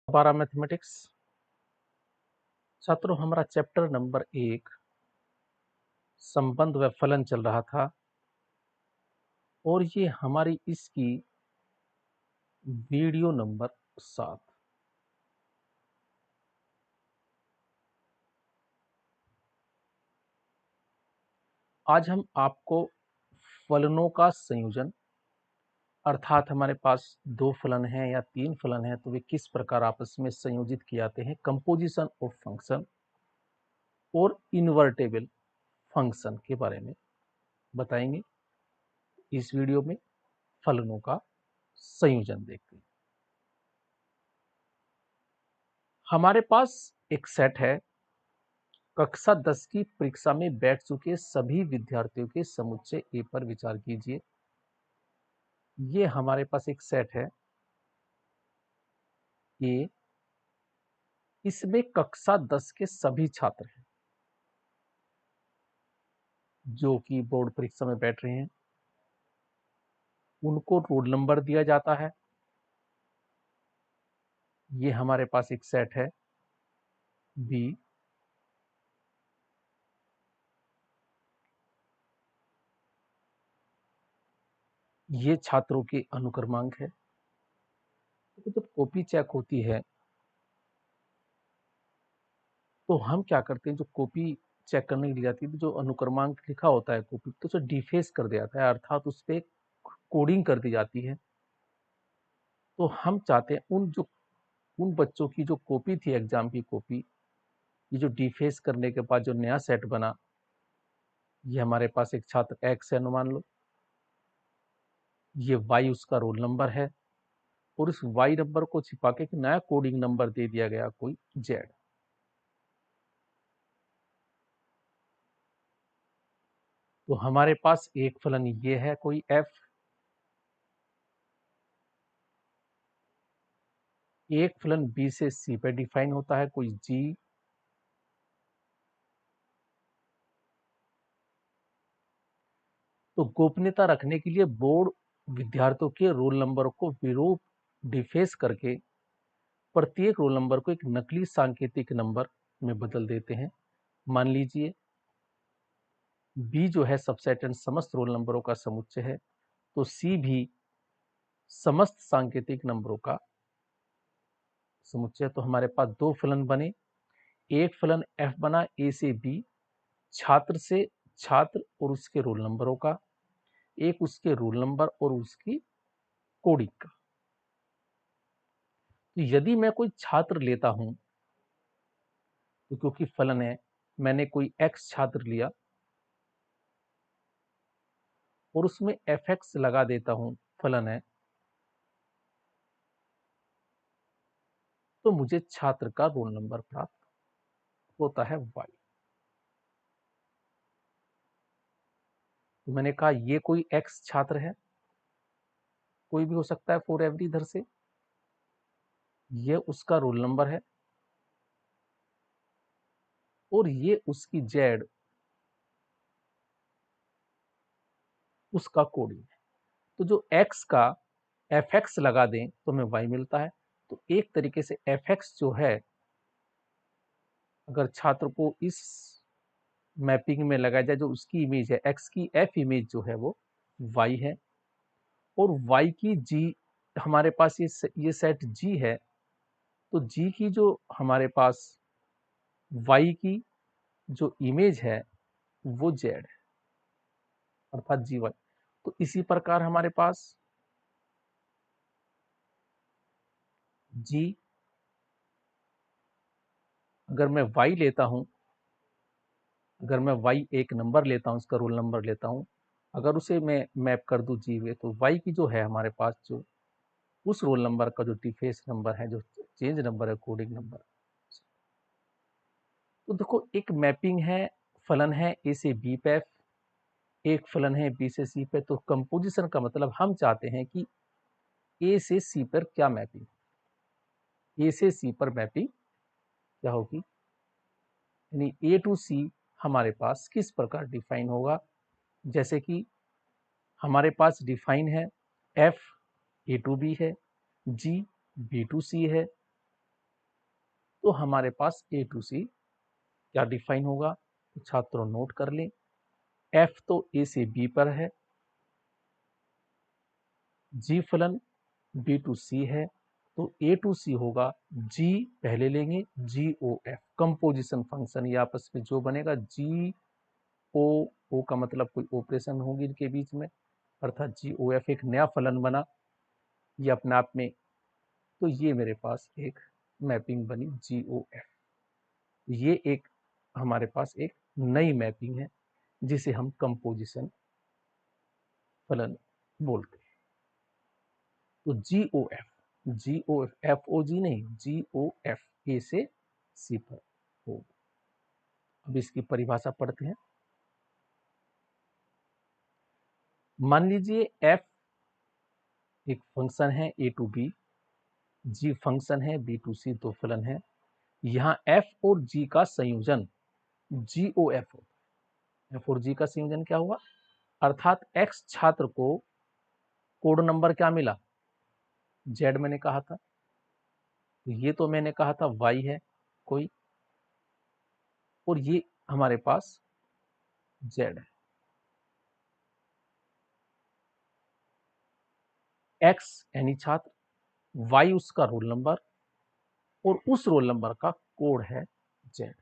दोबारा मैथमेटिक्स छात्रों, हमारा चैप्टर नंबर 1 संबंध व फलन चल रहा था और ये हमारी इसकी वीडियो नंबर 7। आज हम आपको फलनों का संयोजन अर्थात हमारे पास 2 फलन हैं या 3 फलन हैं तो वे किस प्रकार आपस में संयोजित किए जाते हैं, कंपोजिशन ऑफ फंक्शन और इन्वर्टेबल फंक्शन के बारे में बताएंगे। इस वीडियो में फलनों का संयोजन देखते हैं। हमारे पास एक सेट है, कक्षा 10 की परीक्षा में बैठ चुके सभी विद्यार्थियों के समुच्चय ए पर विचार कीजिए। ये हमारे पास एक सेट है ए, इसमें कक्षा 10 के सभी छात्र हैं जो कि बोर्ड परीक्षा में बैठ रहे हैं। उनको रोल नंबर दिया जाता है। ये हमारे पास एक सेट है बी, ये छात्रों के अनुक्रमांक है। तो जब कॉपी चेक होती है तो हम क्या करते हैं, जो कॉपी चेक करने के लिए जाती है तो जो अनुक्रमांक लिखा होता है कॉपी तो उसे डिफेस कर दिया जाता है, अर्थात उस पर कोडिंग कर दी जाती है। तो हम चाहते हैं उन बच्चों की जो कॉपी थी, एग्जाम की कॉपी, ये जो डिफेस करने के बाद जो नया सेट बना, ये हमारे पास एक छात्र एक्स है, अनुमान लो ये वाई उसका रोल नंबर है और इस वाई नंबर को छिपा के एक नया कोडिंग नंबर दे दिया गया कोई जेड। तो हमारे पास एक फलन ये है कोई एफ, एक फलन बी से सी पे डिफाइन होता है कोई जी, तो गोपनीयता रखने के लिए बोर्ड विद्यार्थियों के रोल नंबर को विरूप डिफेस करके प्रत्येक रोल नंबर को एक नकली सांकेतिक नंबर में बदल देते हैं। मान लीजिए बी जो है सबसेट एंड समस्त रोल नंबरों का समुच्चय है, तो सी भी समस्त सांकेतिक नंबरों का समुच्चय। तो हमारे पास 2 फलन बने, एक फलन एफ बना ए से बी, छात्र से छात्र और उसके रोल नंबरों का, एक उसके रोल नंबर और उसकी कोडिंग का। तो यदि मैं कोई छात्र लेता हूं तो क्योंकि फलन है, मैंने कोई एक्स छात्र लिया और उसमें एफ एक्स लगा देता हूं, फलन है, तो मुझे छात्र का रोल नंबर प्राप्त होता है वाई। तो मैंने कहा ये कोई एक्स छात्र है, कोई भी हो सकता है फॉर एवरी, इधर से ये उसका रोल नंबर है और ये उसकी जेड उसका कोडिंग है। तो जो एक्स का एफ एक्स लगा दें तो हमें वाई मिलता है। तो एक तरीके से एफ एक्स जो है, अगर छात्र को इस मैपिंग में लगाया जाए, जो उसकी इमेज है एक्स की एफ इमेज जो है वो वाई है और वाई की जी, हमारे पास ये सेट जी है, तो जी की जो हमारे पास वाई की जो इमेज है वो जेड है, अर्थात जी वाई। तो इसी प्रकार हमारे पास जी, अगर मैं वाई लेता हूं, अगर मैं वाई एक नंबर लेता हूं, उसका रोल नंबर लेता हूं, अगर उसे मैं मैप कर दूं जी में, तो वाई की जो है हमारे पास जो उस रोल नंबर का जो डिफेस नंबर है, जो चेंज नंबर है, कोडिंग नंबर। तो देखो एक मैपिंग है, फलन है ए से बी पे, एक फलन है बी से सी पे। तो कंपोजिशन का मतलब हम चाहते हैं कि ए से सी पर क्या मैपिंग, ए से सी पर मैपिंग क्या होगी, यानी ए टू सी हमारे पास किस प्रकार डिफाइन होगा। जैसे कि हमारे पास डिफाइन है एफ ए टू बी है, जी बी टू सी है, तो हमारे पास ए टू सी क्या डिफाइन होगा, तो छात्रों नोट कर लें। एफ तो ए से बी पर है, जी फलन बी टू सी है, तो ए टू सी होगा जी पहले लेंगे, जी ओ एफ कंपोजिशन फंक्शन, ये आपस में जो बनेगा जी ओ का मतलब कोई ऑपरेशन होगी इनके बीच में, अर्थात जी ओ एफ एक नया फलन बना ये अपने आप में। तो ये मेरे पास एक मैपिंग बनी जी ओ एफ। ये एक हमारे पास एक नई मैपिंग है जिसे हम कंपोजिशन फलन बोलते हैं। तो जी ओ एफ, जी ओ एफ, एफ ओ जी नहीं, जी ओ एफ ए से सी पर हो। अब इसकी परिभाषा पढ़ते हैं। मान लीजिए एफ एक फंक्शन है ए टू बी, जी फंक्शन है बी टू सी, दो फलन है। यहाँ एफ और जी का संयोजन जी ओ एफ होता है। एफ और जी का संयोजन क्या हुआ, अर्थात एक्स छात्र को कोड नंबर क्या मिला, जेड मैंने कहा था, ये तो मैंने कहा था वाई है कोई, और ये हमारे पास जेड है। एक्स यानी छात्र, वाई उसका रोल नंबर, और उस रोल नंबर का कोड है जेड।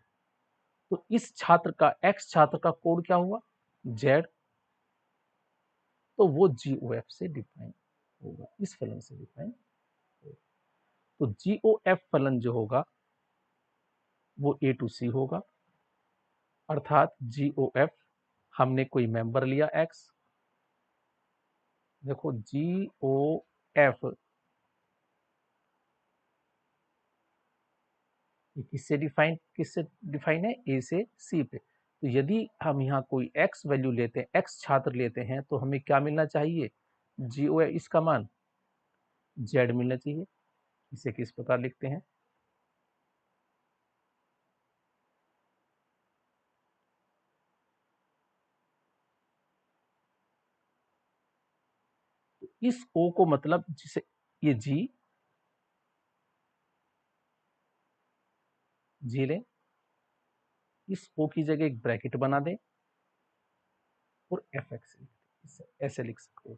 तो इस छात्र का, एक्स छात्र का कोड क्या हुआ, जेड, तो वो जी ओ एफ से डिफाइन होगा, इस फलन से डिफाइन होगा। तो जी ओ एफ फलन जो होगा वो ए टू सी होगा, अर्थात जी ओ एफ हमने कोई मेंबर लिया एक्स, देखो जी ओ एफ किससे डिफाइन है, ए से सी पे। तो यदि हम यहाँ कोई एक्स वैल्यू लेते हैं, एक्स छात्र लेते हैं, तो हमें क्या मिलना चाहिए, जी ओ इसका मान जेड मिलना चाहिए। इसे किस प्रकार लिखते हैं, तो इस ओ को मतलब जिसे ये जी लें, इस ओ की जगह एक ब्रैकेट बना दें और एफ एक्स ऐसे लिख सकते हो।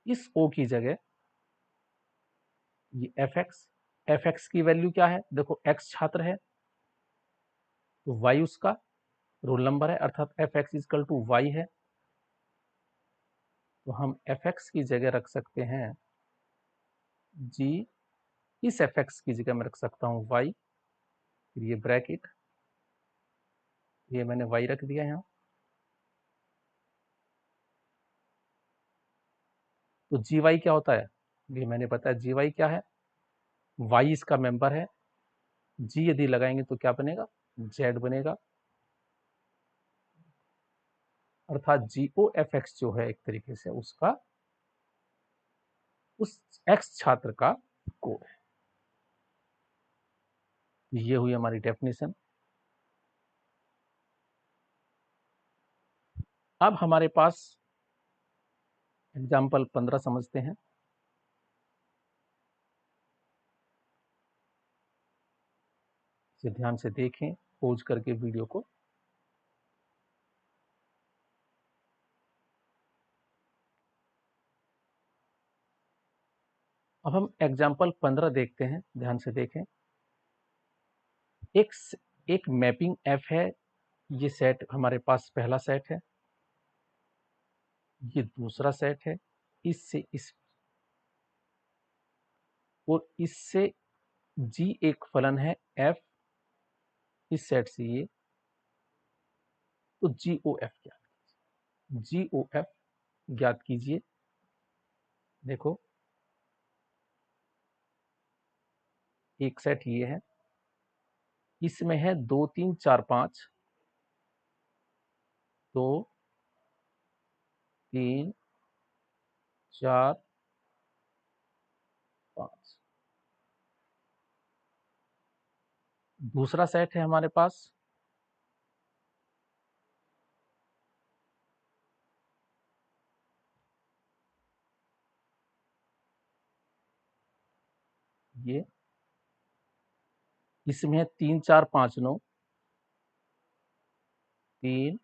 इस ओ की जगह ये एफ एक्स की वैल्यू क्या है, देखो एक्स छात्र है तो वाई उसका रोल नंबर है, अर्थात f x is equal to y है। तो हम एफ एक्स की जगह रख सकते हैं जी, इस एफ एक्स की जगह मैं रख सकता हूँ वाई, फिर ये ब्रैकेट, ये मैंने वाई रख दिया यहाँ। तो जी वाई क्या होता है, ये मैंने बताया जी वाई क्या है, वाई इसका मेंबर है, जी यदि लगाएंगे तो क्या बनेगा, जेड बनेगा, अर्थात जी ओ एफ एक्स जो है एक तरीके से उसका उस एक्स छात्र का कोड है। ये हुई हमारी डेफिनेशन। अब हमारे पास एग्जाम्पल 15 समझते हैं। इसे ध्यान से देखें, पॉज करके वीडियो को। अब हम एग्जाम्पल 15 देखते हैं, ध्यान से देखें। एक एक मैपिंग एफ है, ये सेट हमारे पास पहला सेट है, ये दूसरा सेट है, इससे इस और इससे जी एक फलन है एफ, इस सेट से ये, तो जी ओ एफ क्या, जी ओ एफ ज्ञात कीजिए। देखो एक सेट ये है, इसमें है 2 3 4 5, 2 3 4 5। दूसरा सेट है हमारे पास ये इसमें है 3 4 5 9, 3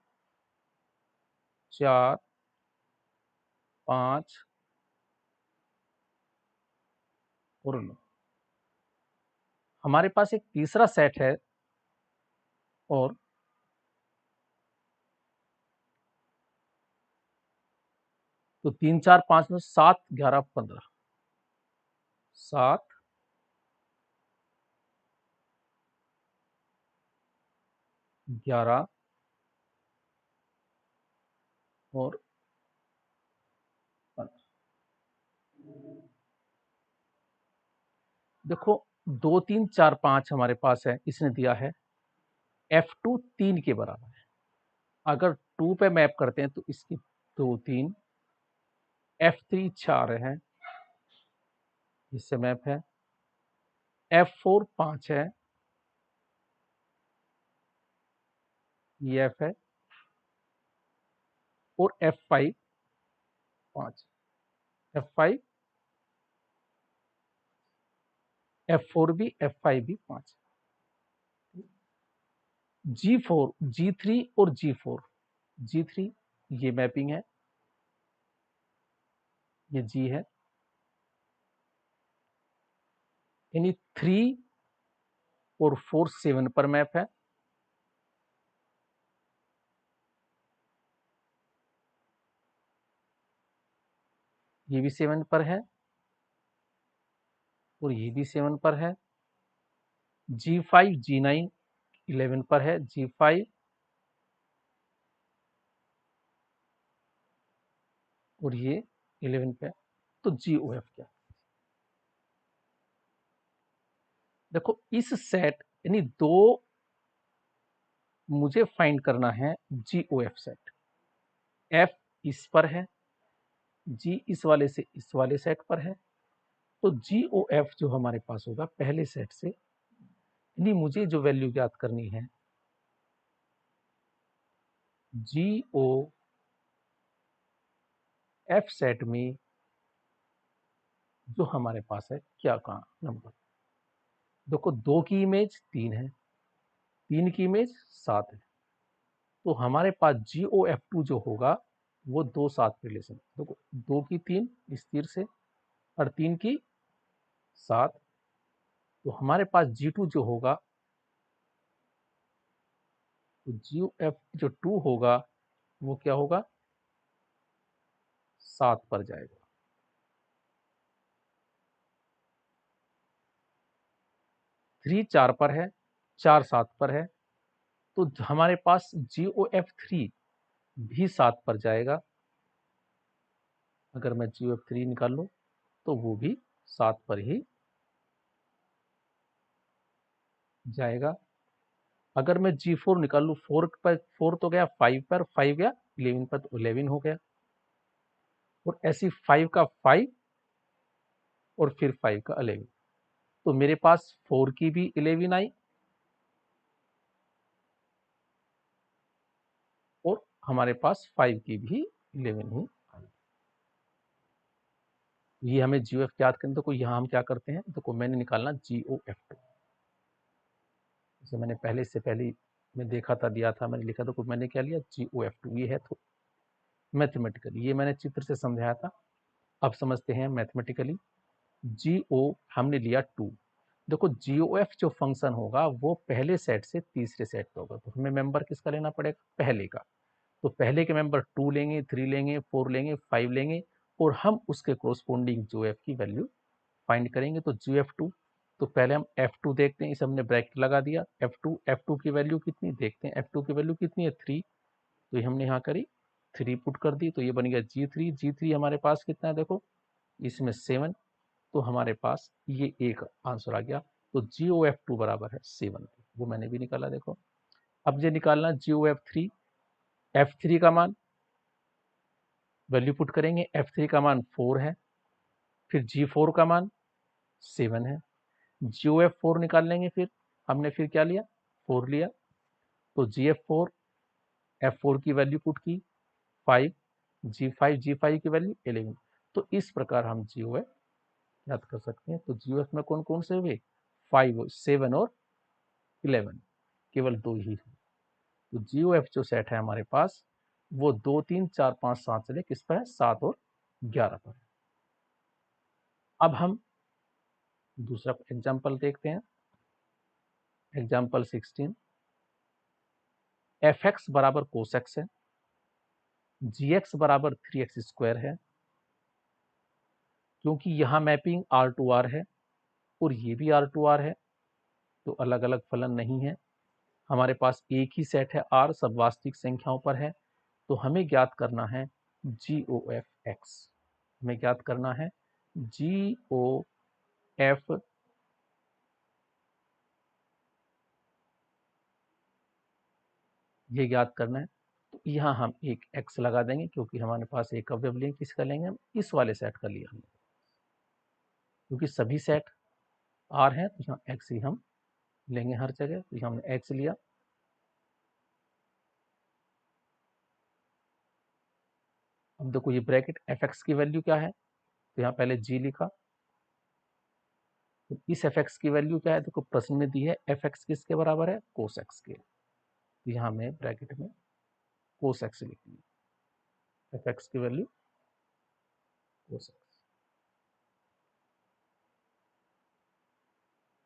4 5 और 9। हमारे पास एक तीसरा सेट है और तो 3 4 5 9 7 11 15, 7 11 और 15। देखो 2 3 4 5 हमारे पास है, इसने दिया है F2 3 के बराबर है। अगर 2 पे मैप करते हैं तो इसकी 2 3, F3 4 है, इससे मैप है, F4 5 है, ये F है, और F5 5, F5 F4 भी, F5 भी 5, G4 G3 और G4, G3 ये मैपिंग है, ये G है, यानी 3 और 4 7 पर मैप है, ये भी 7 पर है और ये भी 7 पर है। G5 G9 11 पर है, G5 और ये 11 पे है। तो GOF क्या? देखो इस सेट यानी दो मुझे फाइंड करना है GOF सेट। F इस पर है, G इस वाले से इस वाले सेट पर है, तो GOF जो हमारे पास होगा पहले सेट से, यानी मुझे जो वैल्यू ज्ञात करनी है GOF सेट में जो हमारे पास है क्या कहा नंबर। देखो 2 की इमेज 3 है, 3 की इमेज 7 है, तो हमारे पास GOF2 जो होगा वो 2 7 रिलेशन। देखो 2 की 3 इस तीर से और 3 की 7, तो हमारे पास G2 जो होगा, तो GOF जो 2 होगा वो क्या होगा, 7 पर जाएगा। 3 4 पर है, 4 7 पर है, तो हमारे पास GOF3 भी 7 पर जाएगा। अगर मैं GOF3 निकाल लूं तो वो भी 7 पर ही जाएगा। अगर मैं G4 निकाल लूं 4 पर, 4 तो गया 5 पर, 5 गया 11 पर, तो 11 हो गया, और ऐसी 5 का 5 और फिर 5 का 11, तो मेरे पास 4 की भी 11 आई और हमारे पास 5 की भी 11 ही आई। ये हमें GOF याद करना, तो यहाँ हम क्या करते हैं, तो मैंने निकालना GOF2। जैसे मैंने पहले से पहले मैं देखा था, दिया था, मैंने लिखा, तो मैंने क्या लिया GOF2, ये है तो मैथमेटिकली, ये मैंने चित्र से समझाया था। अब समझते हैं मैथमेटिकली। GO हमने लिया 2। देखो GOF जो फंक्शन होगा वो पहले सेट से तीसरे सेट पे होगा, तो हमें मेंबर किसका लेना पड़ेगा, पहले का। तो पहले के मेंबर 2 लेंगे, 3 लेंगे, 4 लेंगे, 5 लेंगे, और हम उसके कोरस्पोंडिंग GOF की वैल्यू फाइंड करेंगे। तो GOF2, तो पहले हम F2 देखते हैं, इसे हमने ब्रैकेट लगा दिया, F2 की वैल्यू कितनी देखते हैं, F2 की वैल्यू कितनी है 3, तो ये हमने यहाँ करी 3 पुट कर दी, तो ये बन गया G3 हमारे पास कितना है, देखो इसमें 7, तो हमारे पास ये एक आंसर आ गया। तो GOF2 बराबर है 7, वो मैंने भी निकाला। देखो अब ये निकालना GOF3, F3 का मान वैल्यू पुट करेंगे, F3 का मान 4 है, फिर G4 का मान 7 है, GOF4 निकाल लेंगे, फिर हमने फिर क्या लिया 4 लिया, तो GF4 F4 की वैल्यू पुट की 5, G5 की वैल्यू 11, तो इस प्रकार हम GOF याद कर सकते हैं। तो GOF में कौन कौन से हुए, 5, 7 और 11, केवल 2 ही हुए। तो GOF जो सेट है हमारे पास वो 2, 3, 4, 5, 7 से किस पर है, 7 और 11 पर है। अब हम दूसरा एग्जाम्पल देखते हैं। एग्जाम्पल 16, fx बराबर cos x है, gx बराबर 3x स्क्वायर है। क्योंकि यहाँ मैपिंग R टू R है और ये भी R टू R है, तो अलग अलग फलन नहीं है। हमारे पास एक ही सेट है R, सब वास्तविक संख्याओं पर है। तो हमें ज्ञात करना है GOF(x), हमें ज्ञात करना है GOF ये ज्ञात करना है। तो यहाँ हम एक x लगा देंगे, क्योंकि हमारे पास एक अवयव लेंगे, किसका लेंगे हम, इस वाले सेट का लिया हमने, क्योंकि सभी सेट R है तो यहाँ x ही हम लेंगे हर जगह। तो यहाँ हमने x लिया। अब देखो ये ब्रैकेट fx की वैल्यू क्या है, तो यहाँ पहले g लिखा। तो इस fx की वैल्यू क्या है, देखो प्रश्न में दी है fx किसके बराबर है, cos x के। तो यहाँ हमने ब्रैकेट में cos x लिख लिया, fx की वैल्यू cos x।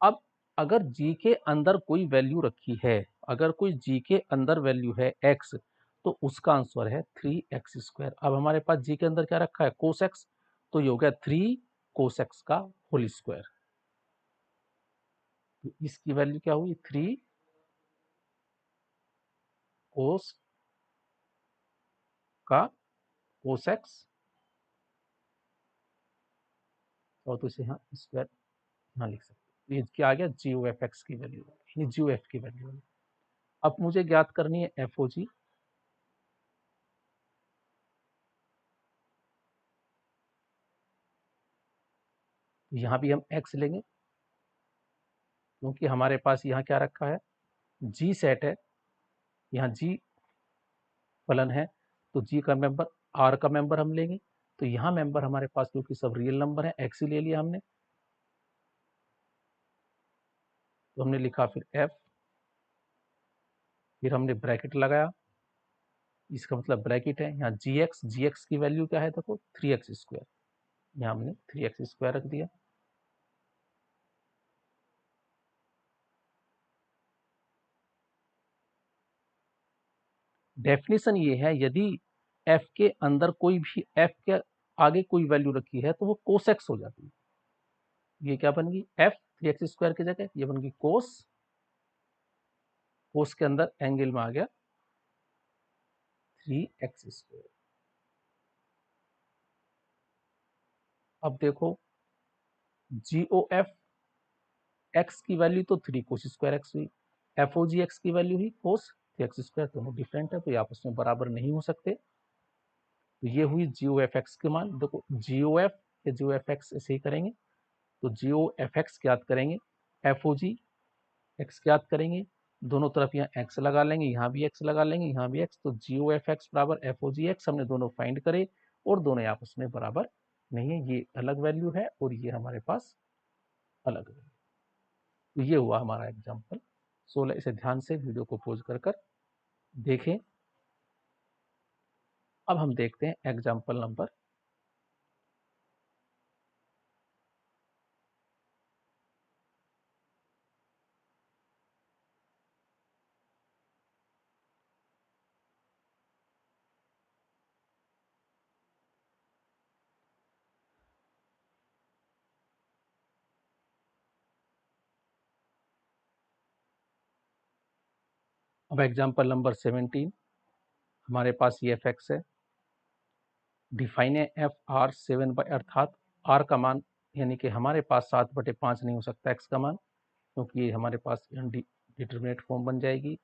अब अगर g के अंदर कोई वैल्यू रखी है, अगर कोई g के अंदर वैल्यू है x, तो उसका आंसर है 3x स्क्वायर। अब हमारे पास g के अंदर क्या रखा है, cos x, तो ये हो गया 3 cos x का होल स्क्वायर। तो इसकी वैल्यू क्या हुई, 3 cos का cos x, और तो इसे यहाँ स्क्वायर यहाँ लिख सकते हैं। ये क्या आ गया, GOF(x) की वैल्यू, ये GOF की वैल्यू है। अब मुझे ज्ञात करनी है FOG। यहाँ भी हम x लेंगे, क्योंकि हमारे पास यहाँ क्या रखा है, G सेट है, यहाँ G फलन है, तो G का मेंबर, R का मेंबर हम लेंगे। तो यहाँ मेंबर हमारे पास क्योंकि सब रियल नंबर है, x ही ले लिया हमने। तो हमने लिखा फिर F, फिर हमने ब्रैकेट लगाया, इसका मतलब ब्रैकेट है। यहाँ GX की वैल्यू क्या है, देखो 3x स्क्वायर, यहाँ हमने 3x स्क्वायर रख दिया। डेफिनेशन ये है, यदि f के अंदर कोई भी, f के आगे कोई वैल्यू रखी है तो वो cos x हो जाती है। ये क्या बन गई, f 3x स्क्वायर की जगह ये बन गई cos, cos के अंदर एंगल में आ गया 3x स्क्वायर। अब देखो GOF x की वैल्यू तो 3 cos स्क्वायर x हुई, FOG x की वैल्यू ही cos 3x स्क्वायर, दोनों डिफरेंट है तो ये आपस में बराबर नहीं हो सकते। तो ये हुई GOF x के मान। देखो GOF या GOF x ऐसे ही करेंगे, तो GOF x ज्ञात करेंगे, FOG x ज्ञात करेंगे, दोनों तरफ यहाँ x लगा लेंगे, यहाँ भी x लगा लेंगे, यहाँ भी x। तो GOF x बराबर FOG x हमने दोनों फाइंड करे और दोनों आपस में बराबर नहीं है, ये अलग वैल्यू है और ये हमारे पास अलग वैल्यू। तो ये हुआ हमारा एग्जाम्पल 16। इसे ध्यान से वीडियो को पॉज कर कर देखें। अब हम देखते हैं एग्जाम्पल नंबर 17 हमारे पास ये fx है। डिफाइन है FR7 अर्थात R का मान, यानी कि हमारे पास 7/5 नहीं हो सकता x का मान, क्योंकि ये हमारे पास डिटरमिनेट फॉर्म बन जाएगी।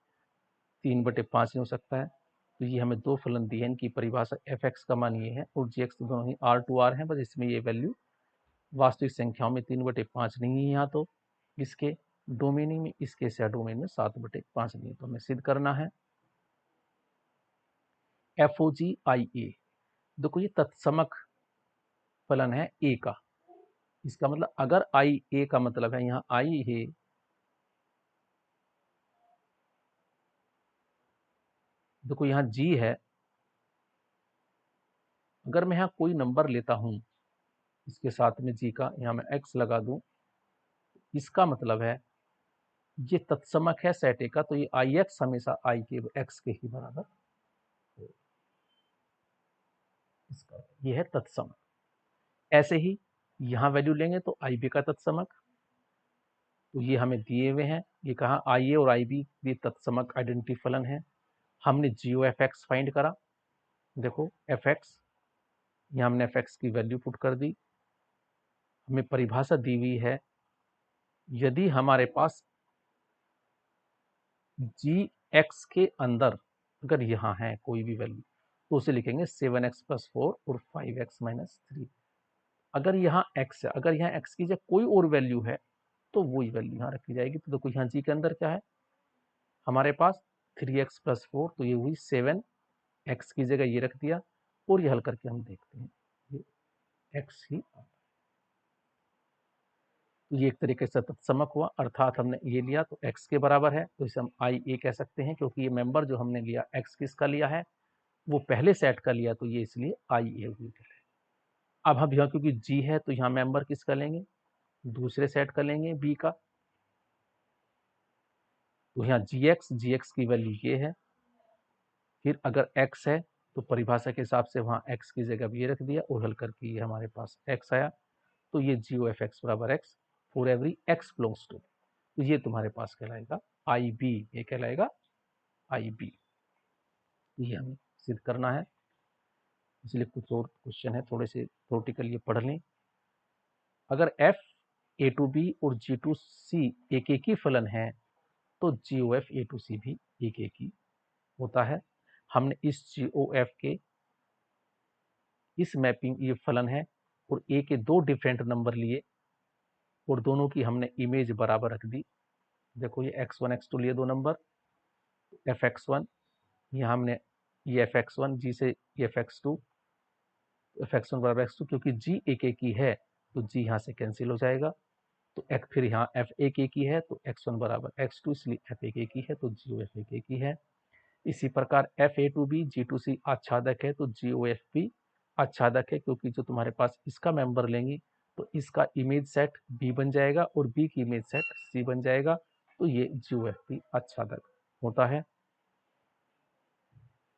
3/5 नहीं हो सकता है। तो ये हमें दो फलन दिए हैं, इनकी परिभाषा fx का मान ये है और gx तो दोनों ही R टू R है, बस इसमें ये वैल्यू वास्तविक संख्याओं में 3/5 नहीं है। यहाँ तो इसके डोमेन में, इसके से डोमेन में 7/5 नहीं है। तो हमें सिद्ध करना है FOGIA। देखो ये तत्समक फलन है a का, इसका मतलब अगर आई ए का मतलब है यहाँ आई है, देखो यहाँ जी है, अगर मैं यहाँ कोई नंबर लेता हूं इसके साथ में जी का, यहाँ मैं एक्स लगा दूं, इसका मतलब है ये तत्समक है सेट ए का, तो ये आई एक्स हमेशा आई के एक्स के ही बराबर, इसका ये है तत्समक। ऐसे ही यहां वैल्यू लेंगे तो आई बी का तत्समक, तो ये हमें दिए हुए हैं, ये कहा आई ए और आई बी ये तत्समक आइडेंटिटी फलन है। हमने जीओ एफ एक्स फाइंड करा, देखो एफ एक्स, यहाँ हमने एफ एक्स की वैल्यू पुट कर दी। हमें परिभाषा दी हुई है, यदि हमारे पास जी एक्स के अंदर अगर यहाँ है कोई भी वैल्यू, तो उसे लिखेंगे 7x+4 और 5x-3। अगर यहाँ x है, अगर यहाँ x की जगह कोई और वैल्यू है तो वही वैल्यू यहाँ रखी जाएगी। तो देखो यहाँ जी के अंदर क्या है हमारे पास 3x+4, तो ये हुई 7, x की जगह ये रख दिया, और ये हल करके हम देखते हैं ये x ही, तो ये एक तरीके से तत्समक हुआ, अर्थात हमने ये लिया तो x के बराबर है, तो इसे हम आई ए कह सकते हैं, क्योंकि ये मेंबर जो हमने लिया x किसका लिया है, वो पहले सेट का लिया, तो ये इसलिए आई ए हुई। अब हम यहाँ क्योंकि जी है तो यहाँ मेंबर किसका लेंगे, दूसरे सेट का लेंगे बी का, तो यहाँ जी एक्स की वैल्यू ये है। फिर अगर x है तो परिभाषा के हिसाब से वहाँ x की जगह ये रख दिया और हल करके ये हमारे पास x आया, तो ये जी ओ एफ एक्स बराबर x for every x belongs to, तो ये तुम्हारे पास कहलाएगा आई बी, ये कहलाएगा आई बी। ये हमें सिद्ध करना है, इसलिए कुछ और क्वेश्चन है थोड़े से थ्योरेटिकल, ये पढ़ लें। अगर एफ ए टू बी और जी टू सी एक ही फलन है तो जी ओ एफ ए टू सी भी एक ही होता है। हमने इस जी ओ एफ के इस मैपिंग, ये फलन है और ए के दो डिफरेंट नंबर लिए और दोनों की हमने इमेज बराबर रख दी। देखो ये x1 x2 लिए दो नंबर, एफ एक्स वन, यहाँ हमने ये एफ एक्स वन जी से F x to, F x one बराबर एक्स टू, क्योंकि जी एक ही है तो जी यहाँ से कैंसिल हो जाएगा, तो एक फिर यहाँ एफ एक ही है तो x1 बराबर x2, इसलिए एफ एक ही है तो जी ओ एफ एक ही है। इसी प्रकार F A to B G to C आच्छादक है तो जी ओ एफ भी आच्छादक है, क्योंकि जो तुम्हारे पास इसका मेंबर लेंगे तो इसका इमेज सेट बी बन जाएगा और बी की इमेज सेट सी बन जाएगा, तो ये जी ओ एफ भी आच्छादक होता है।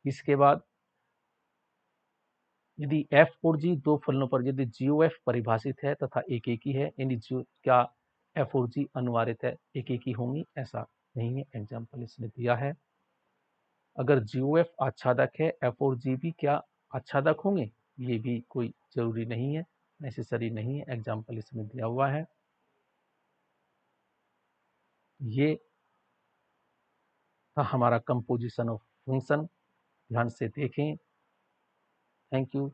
इसके बाद यदि एफ और जी दो फलनों पर यदि जी ओ एफ परिभाषित है तथा एक ही है, यानी क्या एफ और जी अनिवार्यतः एक ही होंगी, ऐसा नहीं है, एग्जाम्पल इसने दिया है। अगर जी ओ एफ आच्छादक है, एफ और जी भी क्या आच्छादक होंगे, ये भी कोई जरूरी नहीं है, नेसेसरी नहीं है, एग्जाम्पल इसमें दिया हुआ है। ये था हमारा कंपोजिशन ऑफ फंक्शन, ध्यान से देखें। Thank you.